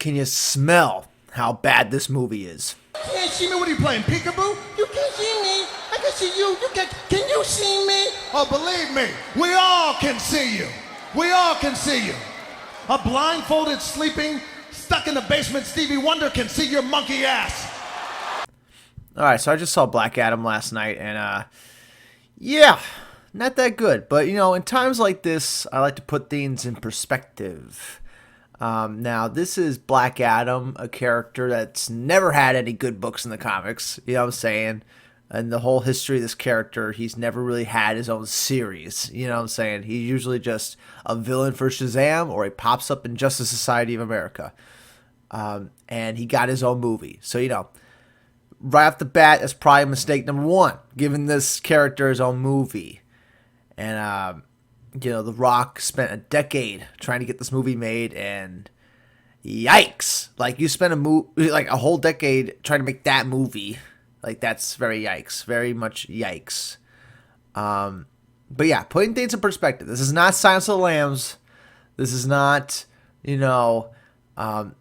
Can you smell how bad this movie is? You can't see me. What are you playing, peekaboo? You can't see me. I can see you. Can you see me? Oh, believe me, we all can see you. We all can see you. A blindfolded, sleeping, stuck in the basement Stevie Wonder can see your monkey ass. All right, so I just saw Black Adam last night, and yeah, not that good. But you know, in times like this, I like to put things in perspective. Now, this is Black Adam, a character that's never had any good books in the comics. You know what I'm saying? And the whole history of this character, he's never really had his own series. You know what I'm saying? He's usually just a villain for Shazam, or he pops up in Justice Society of America. And he got his own movie. So, you know, right off the bat, that's probably mistake number one, giving this character his own movie. And, you know, The Rock spent a decade trying to get this movie made, and yikes. Like, you spent a whole decade trying to make that movie. Like, that's very yikes. Very much yikes. But yeah, putting things in perspective. This is not Silence of the Lambs. This is not, you know, name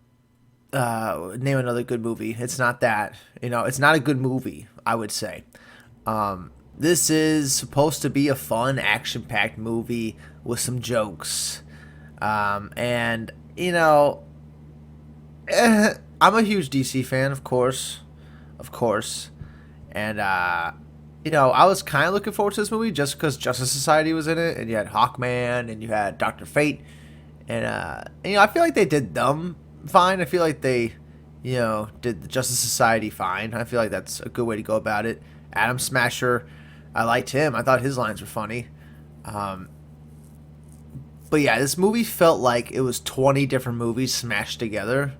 another good movie. It's not that. You know, it's not a good movie, I would say. This is supposed to be a fun, action-packed movie with some jokes. And, you know, I'm a huge DC fan, of course. And, you know, I was kind of looking forward to this movie just because Justice Society was in it. And you had Hawkman, and you had Dr. Fate. And, you know, I feel like they did them fine. I feel like they, you know, did the Justice Society fine. I feel like that's a good way to go about it. Atom Smasher, I liked him. I thought his lines were funny. But yeah, this movie felt like it was 20 different movies smashed together.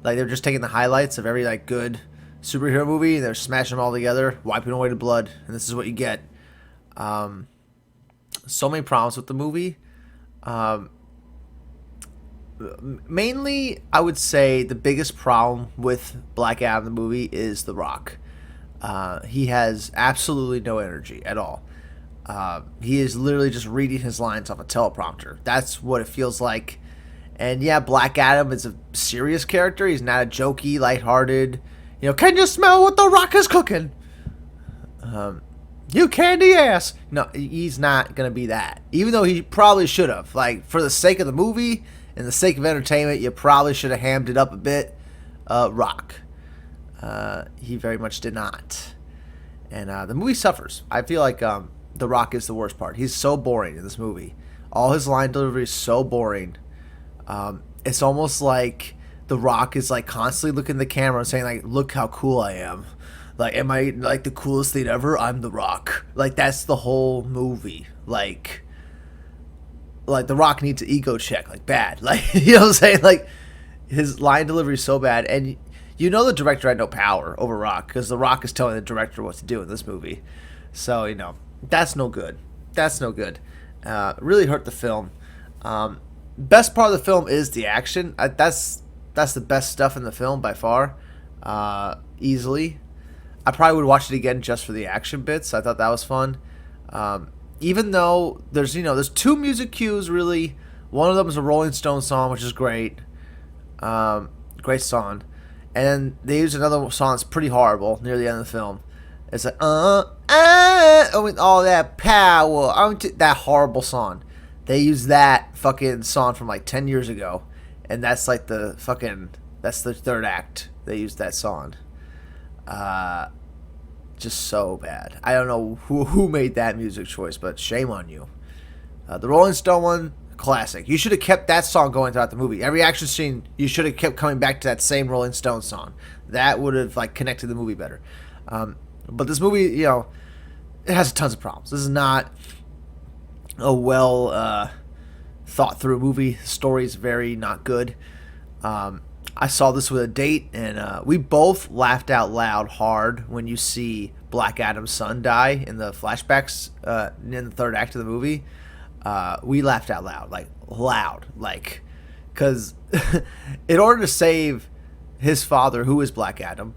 Like, they were just taking the highlights of every, like, good superhero movie, and they're smashing them all together, wiping away the blood, and this is what you get. So many problems with the movie. Mainly, I would say the biggest problem with Black Adam, the movie, is The Rock. He has absolutely no energy at all. He is literally just reading his lines off a teleprompter. That's what it feels like. And yeah, Black Adam is a serious character. He's not a jokey, lighthearted, you know, can you smell what The Rock is cooking? You candy ass. No, he's not going to be that. Even though he probably should have. Like, for the sake of the movie and the sake of entertainment, you probably should have hammed it up a bit. Rock. He very much did not. And the movie suffers. I feel like The Rock is the worst part. He's so boring in this movie. All his line delivery is so boring. It's almost like The Rock is like constantly looking at the camera and saying, like, look how cool I am. Like, am I like the coolest thing ever? I'm The Rock. Like, that's the whole movie. Like The Rock needs an ego check, like, bad. Like, you know what I'm saying? Like, his line delivery is so bad. And you know the director had no power over Rock, because The Rock is telling the director what to do in this movie. So, you know, that's no good. That's no good. Really hurt the film. Best part of the film is the action. That's the best stuff in the film by far. Easily. I probably would watch it again just for the action bits. I thought that was fun. Even though there's two music cues really. One of them is a Rolling Stone song, which is great. Great song. And then they use another song that's pretty horrible near the end of the film. It's like, with all that power. That horrible song. They use that fucking song from like 10 years ago. And that's like that's the third act. They used that song. Just so bad. I don't know who made that music choice, but shame on you. The Rolling Stone one, classic. You should have kept that song going throughout the movie. Every action scene, you should have kept coming back to that same Rolling Stone song. That would have like connected the movie better. But this movie, you know, it has tons of problems. This is not a well thought through movie. The story is very not good. I saw this with a date, and we both laughed out loud hard when you see Black Adam's son die in the flashbacks in the third act of the movie. We laughed out loud, because in order to save his father, who is Black Adam,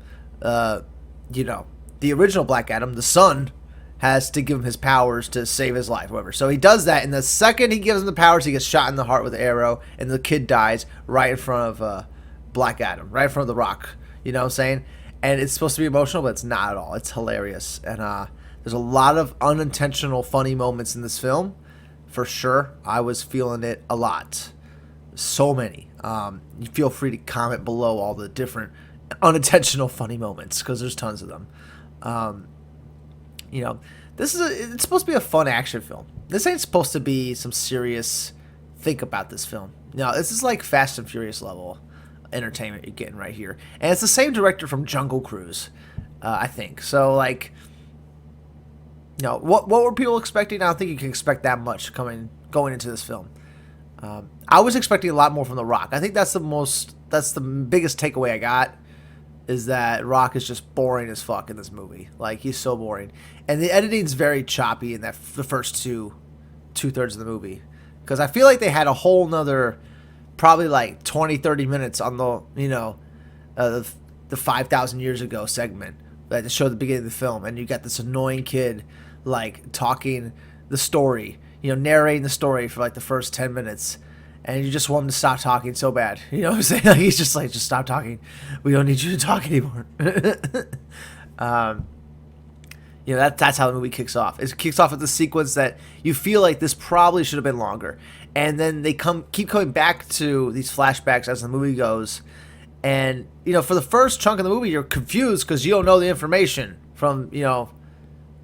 you know, the original Black Adam, the son, has to give him his powers to save his life, whatever. So he does that, and the second he gives him the powers, he gets shot in the heart with an arrow, and the kid dies right in front of Black Adam, right in front of The Rock. You know what I'm saying? And it's supposed to be emotional, but it's not at all. It's hilarious. And there's a lot of unintentional funny moments in this film. For sure. I was feeling it a lot. So many. You feel free to comment below all the different unintentional funny moments, because there's tons of them. You know, it's supposed to be a fun action film. This ain't supposed to be some serious think about this film. No, this is like Fast and Furious level entertainment you're getting right here. And it's the same director from Jungle Cruise, I think. So, like, you know, what were people expecting? I don't think you can expect that much going into this film. I was expecting a lot more from The Rock. I think that's the biggest takeaway I got, is that Rock is just boring as fuck in this movie. Like, he's so boring. And the editing's very choppy in the first two-thirds of the movie. Because I feel like they had a whole nother, probably like 20, 30 minutes on the, you know, the 5,000 years ago segment that showed the beginning of the film. And you got this annoying kid, like, talking the story, you know, narrating the story for like the first 10 minutes. And you just want him to stop talking so bad. You know what I'm saying? Like, he's just like, just stop talking. We don't need you to talk anymore. You know, that's how the movie kicks off. It kicks off with the sequence that you feel like this probably should have been longer. And then they keep coming back to these flashbacks as the movie goes. And, you know, for the first chunk of the movie, you're confused because you don't know the information from, you know,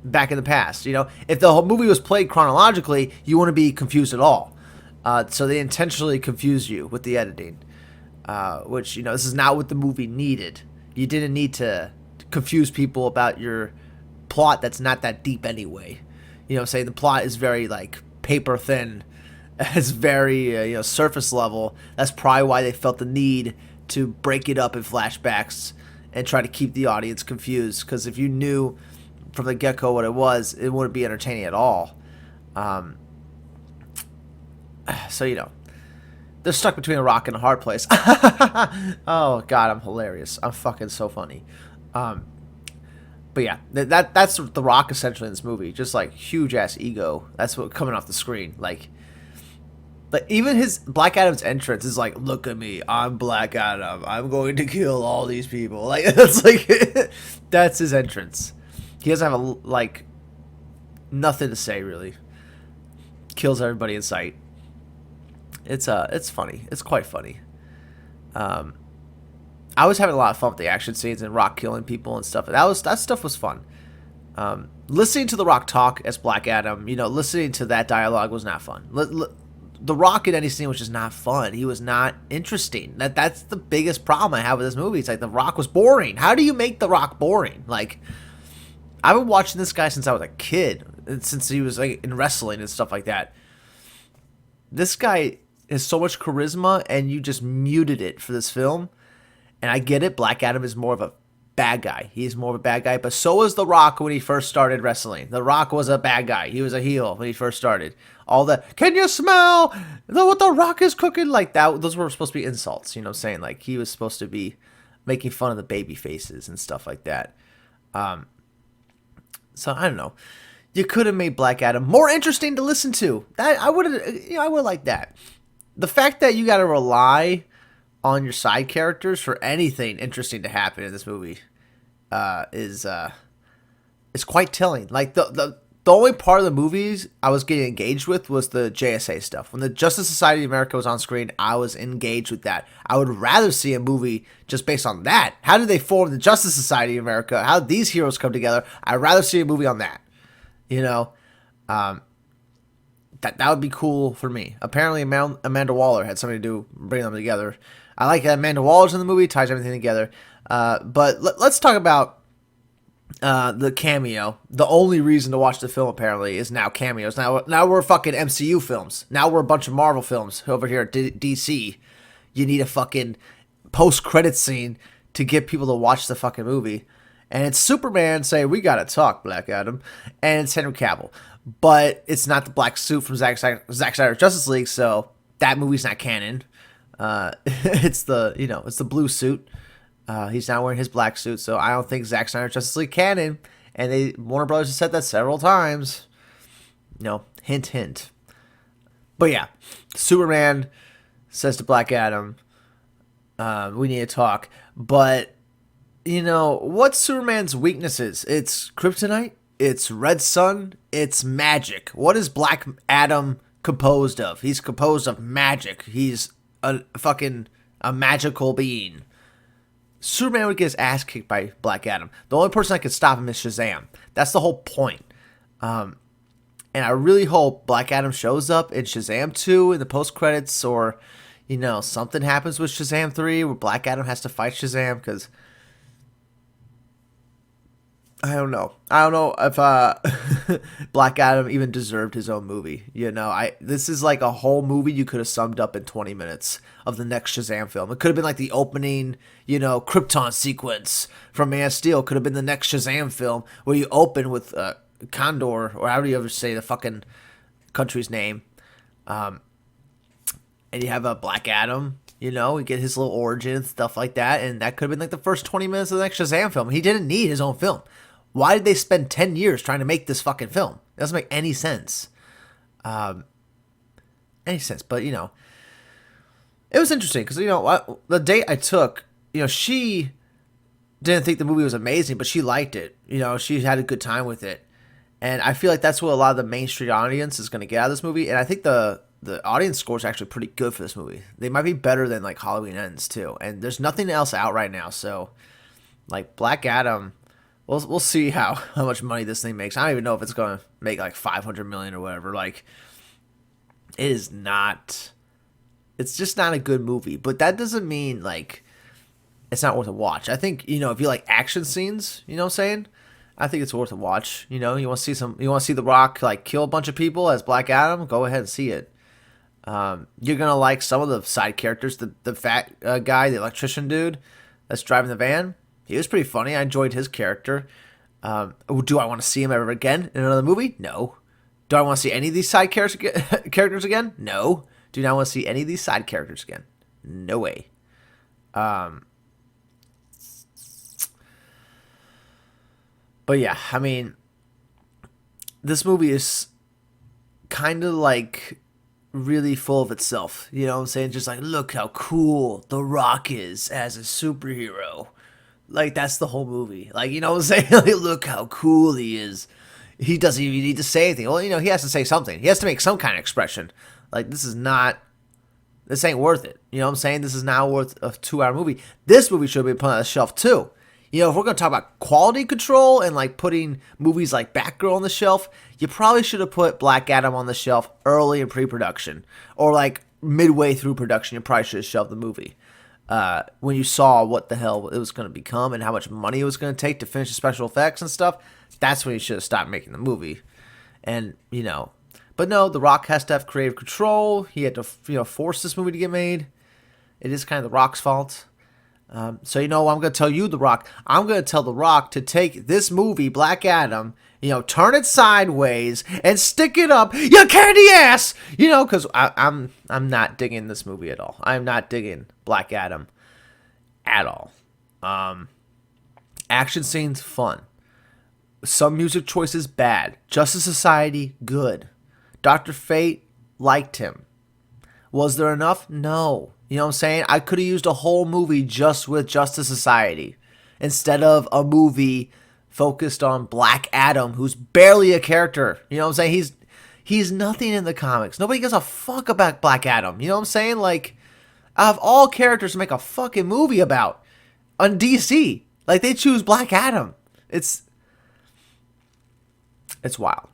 back in the past. You know, if the whole movie was played chronologically, you wouldn't be confused at all. So they intentionally confuse you with the editing, which, you know, this is not what the movie needed. You didn't need to confuse people about your plot that's not that deep anyway. You know, say the plot is very, like, paper thin. It's very, you know, surface level. That's probably why they felt the need to break it up in flashbacks and try to keep the audience confused. Because if you knew from the get-go what it was, it wouldn't be entertaining at all. So, you know, they're stuck between a rock and a hard place. Oh, God, I'm hilarious. I'm fucking so funny. But yeah, that's The Rock essentially in this movie. Just, like, huge-ass ego. That's what coming off the screen. Like even his Black Adam's entrance is like, look at me, I'm Black Adam. I'm going to kill all these people. Like, that's like, that's his entrance. He doesn't have like, nothing to say, really. Kills everybody in sight. It's funny. It's quite funny. I was having a lot of fun with the action scenes and Rock killing people and stuff. That stuff was fun. Listening to The Rock talk as Black Adam, you know, listening to that dialogue was not fun. The Rock in any scene was just not fun. He was not interesting. That's the biggest problem I have with this movie. It's like The Rock was boring. How do you make The Rock boring? Like, I've been watching this guy since I was a kid, since he was like in wrestling and stuff like that. This guy has so much charisma, and you just muted it for this film. And I get it. Black Adam is more of a bad guy. He's more of a bad guy, but so was The Rock when he first started wrestling. The Rock was a bad guy. He was a heel when he first started. All the, can you smell what The Rock is cooking? Like that, those were supposed to be insults, you know what I'm saying? Like, he was supposed to be making fun of the baby faces and stuff like that. So I don't know. You could have made Black Adam more interesting to listen to. That I would have, you know, I would like that. The fact that you got to rely on your side characters for anything interesting to happen in this movie is quite telling. Like the only part of the movies I was getting engaged with was the JSA stuff. When the Justice Society of America was on screen, I was engaged with that. I would rather see a movie just based on that. How did they form the Justice Society of America? How did these heroes come together? I'd rather see a movie on that. You know, that would be cool for me. Apparently, Amanda Waller had something to do bring them together. I like that Amanda Waller's in the movie, ties everything together. But let's talk about the cameo. The only reason to watch the film, apparently, is now cameos. Now we're fucking MCU films. Now we're a bunch of Marvel films over here at DC. You need a fucking post-credit scene to get people to watch the fucking movie. And it's Superman saying, we gotta talk, Black Adam. And it's Henry Cavill. But it's not the black suit from Zack Snyder's Justice League, so that movie's not canon. It's the blue suit. He's not wearing his black suit, so I don't think Zack Snyder's Justice League canon. And Warner Brothers has said that several times. Hint, hint. But yeah, Superman says to Black Adam, We need to talk. But, what's Superman's weaknesses? It's kryptonite. It's red sun. It's magic. What is Black Adam composed of? He's composed of magic. He's a magical being. Superman would get his ass kicked by Black Adam. The only person that could stop him is Shazam. That's the whole point. And I really hope Black Adam shows up in Shazam 2 in the post-credits, or, something happens with Shazam 3 where Black Adam has to fight Shazam, because I don't know. I don't know if Black Adam even deserved his own movie. This is like a whole movie you could have summed up in 20 minutes of the next Shazam film. It could have been like the opening, Krypton sequence from Man of Steel. Could have been the next Shazam film where you open with Condor, or how do you ever say the fucking country's name? And you have a Black Adam. We get his little origin and stuff like that, and that could have been like the first 20 minutes of the next Shazam film. He didn't need his own film. Why did they spend 10 years trying to make this fucking film? It doesn't make any sense. But, it was interesting because, the date I took, she didn't think the movie was amazing, but she liked it. She had a good time with it. And I feel like that's what a lot of the mainstream audience is going to get out of this movie. And I think the audience score is actually pretty good for this movie. They might be better than, like, Halloween Ends, too. And there's nothing else out right now. So, like, Black Adam, we'll see how much money this thing makes. I don't even know if it's going to make, like, $500 million or whatever. Like, it is not... It's just not a good movie. But that doesn't mean, like, it's not worth a watch. I think, if you like action scenes, you know what I'm saying? I think it's worth a watch. You want to see The Rock, like, kill a bunch of people as Black Adam? Go ahead and see it. You're going to like some of the side characters. The fat guy, the electrician dude that's driving the van. He was pretty funny. I enjoyed his character. Do I want to see him ever again in another movie? No. Do I want to see any of these side characters again? No. Do not want to see any of these side characters again. No way. But yeah, I mean, this movie is kind of like really full of itself. You know what I'm saying? Just like, look how cool The Rock is as a superhero. Like, that's the whole movie. Like, you know what I'm saying? Like, look how cool he is. He doesn't even need to say anything. Well, he has to say something. He has to make some kind of expression. Like, this ain't worth it. You know what I'm saying? This is not worth a 2-hour movie. This movie should be put on the shelf too. If we're going to talk about quality control and, like, putting movies like Batgirl on the shelf, you probably should have put Black Adam on the shelf early in pre-production. Or, like, midway through production, you probably should have shelved the movie. When you saw what the hell it was going to become and how much money it was going to take to finish the special effects and stuff, that's when you should have stopped making the movie. And, but no, The Rock has to have creative control. He had to, force this movie to get made. It is kind of The Rock's fault. So I'm going to tell you, The Rock. I'm going to tell The Rock to take this movie, Black Adam, turn it sideways and stick it up your candy ass. Because I'm not digging this movie at all. I'm not digging Black Adam at all. Action scenes, fun. Some music choices, bad. Justice Society, good. Dr. Fate, liked him. Was there enough? No. You know what I'm saying? I could have used a whole movie just with Justice Society instead of a movie focused on Black Adam, who's barely a character. You know what I'm saying? He's nothing in the comics. Nobody gives a fuck about Black Adam. You know what I'm saying? Like, out of all characters to make a fucking movie about on DC, like, they choose Black Adam. It's wild.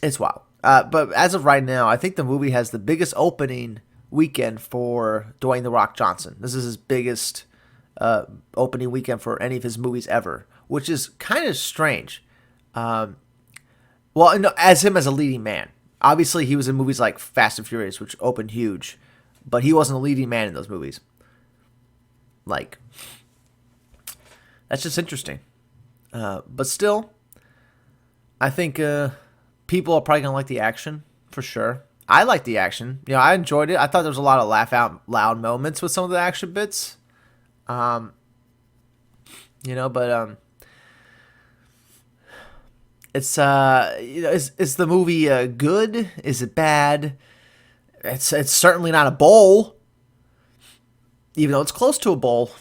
It's wild. But as of right now, I think the movie has the biggest opening weekend for Dwayne "The Rock" Johnson. This is his biggest opening weekend for any of his movies ever, which is kind of strange. Well, no, as him as a leading man. Obviously, he was in movies like Fast and Furious, which opened huge, but he wasn't a leading man in those movies. Like, that's just interesting. But still, I think people are probably going to like the action, for sure. I like the action. I enjoyed it. I thought there was a lot of laugh out loud moments with some of the action bits. But it's is the movie good? Is it bad? It's certainly not a bowl. even though it's close to a bowl,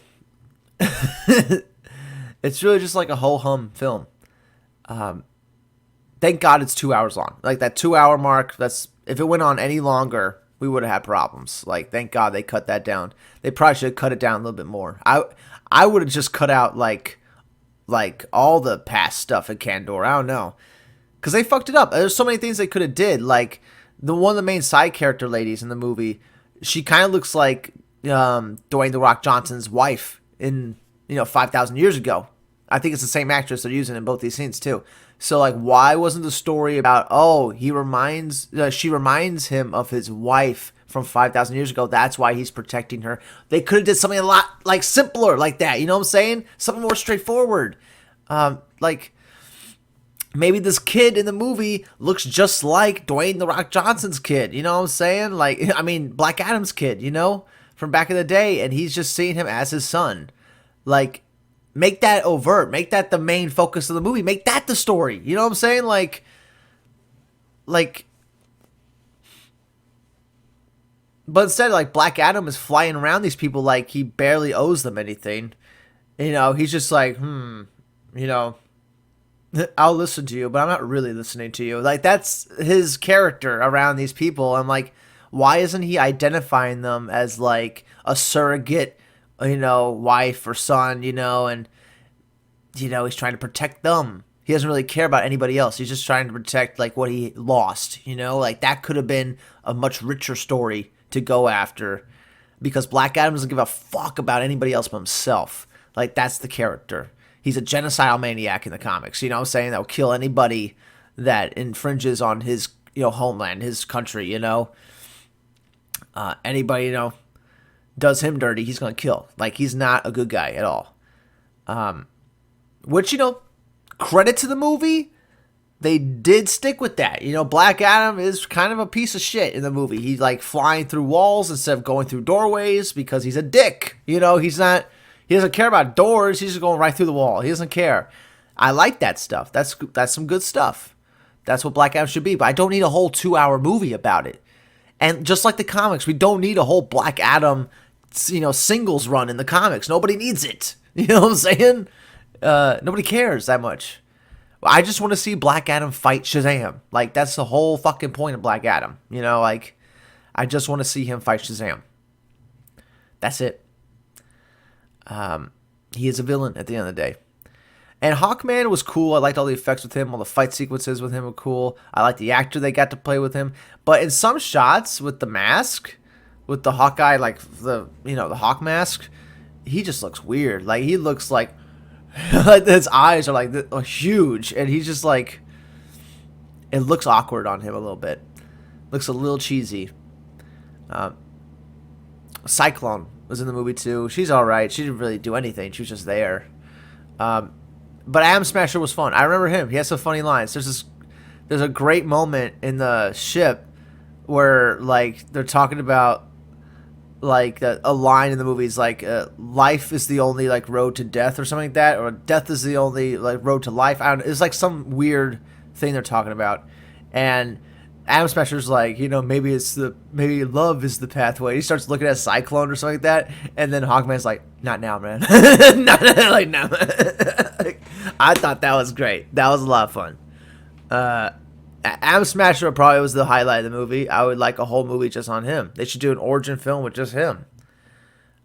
it's really just like a ho-hum film. Thank God it's 2 hours long. Like that 2 hour mark, that's if it went on any longer, we would have had problems. Like thank God they cut that down. They probably should have cut it down a little bit more. I would have just cut out like all the past stuff in Kandor. I don't know. Because they fucked it up. There's so many things they could have did. Like one of the main side character ladies in the movie, she kind of looks like Dwayne The Rock Johnson's wife in 5,000 years ago. I think it's the same actress they're using in both these scenes too. So like, why wasn't the story about she reminds him of his wife from 5,000 years ago? That's why he's protecting her. They could have did something a lot like simpler like that. You know what I'm saying? Something more straightforward. Like maybe this kid in the movie looks just like Dwayne The Rock Johnson's kid. You know what I'm saying? Like, I mean, Black Adam's kid, from back in the day, and he's just seeing him as his son. Like, make that overt. Make that the main focus of the movie. Make that the story. You know what I'm saying? Like, but instead, like, Black Adam is flying around these people like he barely owes them anything. He's just like, I'll listen to you, but I'm not really listening to you. Like, that's his character around these people. I'm like, why isn't he identifying them as, like, a surrogate, wife or son, and, he's trying to protect them. He doesn't really care about anybody else. He's just trying to protect, like, what he lost, Like, that could have been a much richer story to go after because Black Adam doesn't give a fuck about anybody else but himself. Like, that's the character. He's a genocidal maniac in the comics, you know what I'm saying? That will kill anybody that infringes on his, homeland, his country, Anybody, does him dirty, he's going to kill. Like, he's not a good guy at all. Which, credit to the movie, they did stick with that. Black Adam is kind of a piece of shit in the movie. He's, like, flying through walls instead of going through doorways because he's a dick. He doesn't care about doors. He's just going right through the wall. He doesn't care. I like that stuff. That's some good stuff. That's what Black Adam should be. But I don't need a whole 2 hour movie about it. And just like the comics, we don't need a whole Black Adam, singles run in the comics. Nobody needs it. You know what I'm saying? Nobody cares that much. I just want to see Black Adam fight Shazam. Like, that's the whole fucking point of Black Adam. Like, I just want to see him fight Shazam. That's it. He is a villain at the end of the day. And Hawkman was cool. I liked all the effects with him. All the fight sequences with him were cool. I liked the actor they got to play with him. But in some shots with the mask, with the Hawkeye, like the Hawk mask, he just looks weird. Like, he looks like his eyes are like huge. And he's just like, it looks awkward on him a little bit. Looks a little cheesy. Cyclone was in the movie too. She's all right. She didn't really do anything. She was just there. But Atom Smasher was fun. I remember him. He has some funny lines. There's a great moment in the ship where like they're talking about like a line in the movie is like life is the only like road to death or something like that, or death is the only like road to life. I don't know. It's like some weird thing they're talking about, and Atom Smasher's like, maybe love is the pathway. He starts looking at Cyclone or something like that, and then Hawkman's like, not now, man. Not like now. I thought that was great. That was a lot of fun. Atom Smasher probably was the highlight of the movie. I would like a whole movie just on him. They should do an origin film with just him.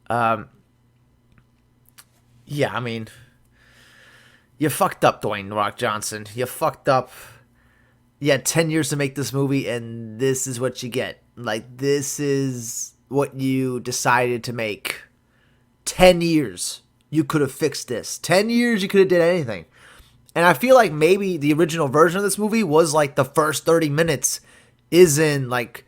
Yeah, I mean, you fucked up, Dwayne The Rock Johnson. You fucked up. You had 10 years to make this movie, and this is what you get. Like, this is what you decided to make. 10 years. You could have fixed this. 10 years, you could have did anything. And I feel like maybe the original version of this movie was, like, the first 30 minutes is in, like,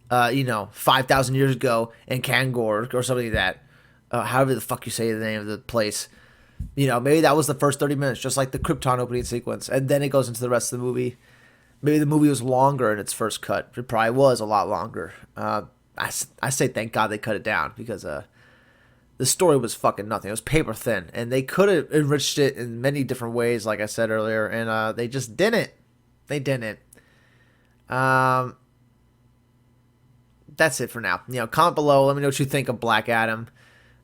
5,000 years ago in Kangor or something like that. However the fuck you say the name of the place. Maybe that was the first 30 minutes, just like the Krypton opening sequence. And then it goes into the rest of the movie. Maybe the movie was longer in its first cut. It probably was a lot longer. I say thank God they cut it down because the story was fucking nothing. It was paper thin. And they could have enriched it in many different ways, like I said earlier. And they just didn't. They didn't. That's it for now. Comment below. Let me know what you think of Black Adam.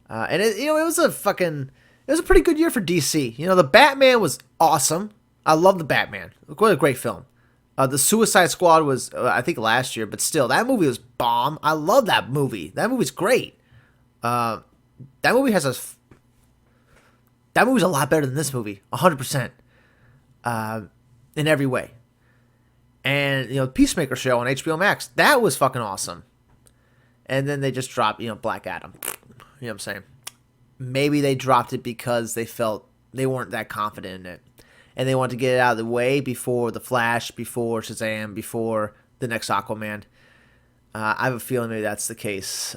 And it was a pretty good year for DC. The Batman was awesome. I love the Batman. What a great film. The Suicide Squad was, I think, last year, but still, that movie was bomb. I love that movie. That movie's great. That movie's a lot better than this movie, 100%, in every way. And Peacemaker show on HBO Max, that was fucking awesome. And then they just dropped, Black Adam. You know what I'm saying? Maybe they dropped it because they felt they weren't that confident in it. And they wanted to get it out of the way before The Flash, before Shazam, before the next Aquaman. I have a feeling maybe that's the case.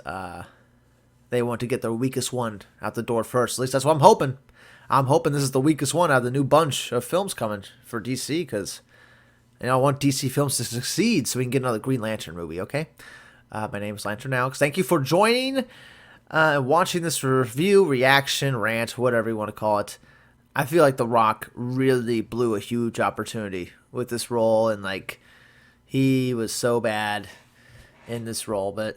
They want to get their weakest one out the door first. At least that's what I'm hoping. I'm hoping this is the weakest one out of the new bunch of films coming for DC, because I want DC films to succeed so we can get another Green Lantern movie, okay? My name is Lantern Alex. Thank you for joining and watching this review, reaction, rant, whatever you want to call it. I feel like The Rock really blew a huge opportunity with this role, and he was so bad in this role, and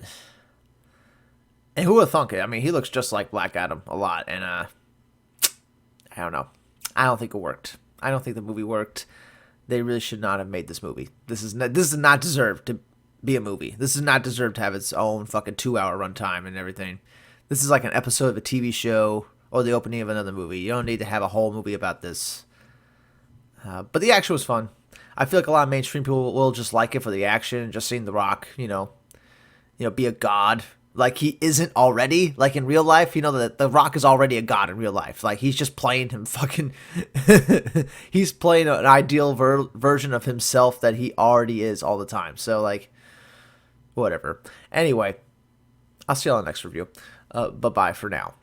who would have thunk it? I mean, he looks just like Black Adam a lot, and I don't know. I don't think it worked. I don't think the movie worked. They really should not have made this movie. This does not deserve to be a movie. This does not deserve to have its own fucking 2-hour runtime and everything. This is like an episode of a TV show or the opening of another movie. You don't need to have a whole movie about this. But the action was fun. I feel like a lot of mainstream people will just like it for the action, just seeing The Rock, be a god. Like he isn't already. Like in real life, the Rock is already a god in real life. Like he's just playing him fucking... he's playing an ideal version of himself that he already is all the time. So whatever. Anyway, I'll see you on the next review. Bye-bye for now.